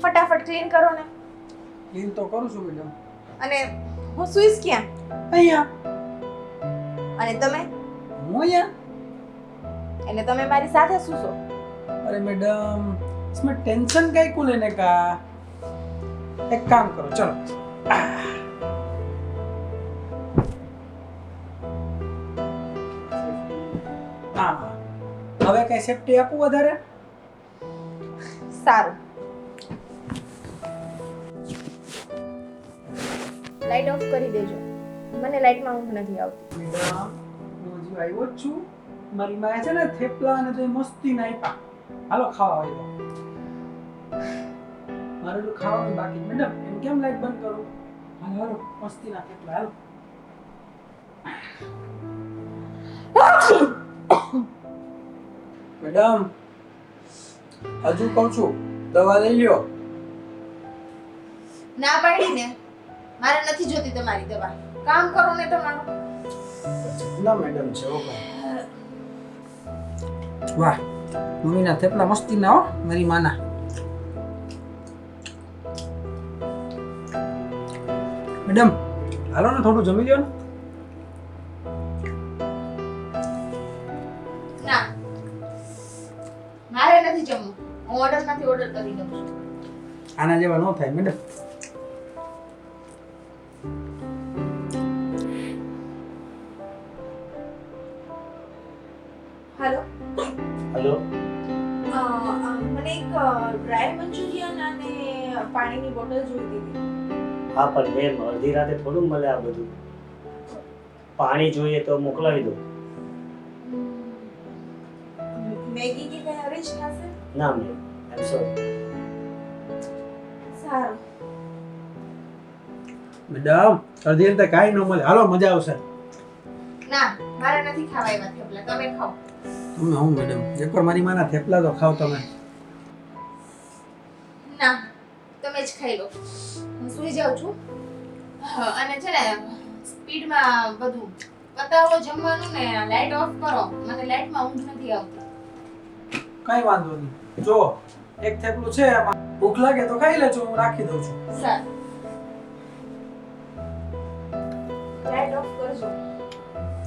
ફટાફટ ક્લીન કરો ને. ક્લીન તો કરું છું મેડમ. અને હું સુઈશ ક્યાં? અહીંયા. અને તમે? હું અહીંયા. એટલે તમે મારી સાથે સૂશો? अरे मैडम इसमें टेंशन काहे को लेने का एक काम करो चलो हाँ હવે કઈ સેફટી આપું વધારે સારું. લાઈટ ઓફ કરી દેજો. મને લાઈટમાં ઊંઘ નથી આવતી. મેડમ હું હજુ આવ્યો જ છું. મારી માએ છે ને થેપલા અને તે મસ્તી ના આપ્યા. હાલો ખાવા આવી દો. મારે તો ખાવાનું બાકી મેડમ એમ કેમ લાઈટ બંધ કરું? હાલો હાલો મસ્તી ના થેપલા હાલો. મેડમ હજુ કહું છું દવા લઈ લ્યો. ના પાડી ને. મારે નથી જોતી તમારી દવા. કામ કરો ને તમારું. ના મેડમ છે ઓકે. વાહ મમ્મીના થેપલા મસ્તી ના હો મારી માના. મેડમ હાલો ને થોડું જમી લ્યો ને. ના મારે નથી જમવું. હું ઓર્ડરમાંથી ઓર્ડર કરી દઉં છું. આના જેવા ન થાય મેડમ. હાલો. હેલો મને એક ડ્રાય મંચુરિયન અને પાણીની બોટલ જોઈતી હતી. હા પણ મેમ અડધી રાતે થોડું મળે આ બધું. પાણી જોઈએ તો મોકલાવી દો. મેગી કે કઈ અરેન્જ થશે? ના મેમ આઈ સોરી. સારું. મેડમ અડધી રીતે કાંઈ ન મળે. હાલો મજા આવશે. ના મારે નથી ખાવા એવા થેપલા. તમે ખાઓ. તમે હું મેડમ એકવાર મારી માના થેપલા તો ખાવ તમે. ના તમે જ ખાઈ લો. હું સૂઈ જાઉં છું. અને છે ને સ્પીડમાં બધું પતાવો જમવાનું ને લાઈટ ઓફ કરો. મને લાઈટમાં ઊંઘ નથી આવતી. કઈ વાંધો નહીં. જો એક થેપલું છે એમાં ભૂખ લાગે તો ખાઈ લેજો હું રાખી દઉં છું. સારું.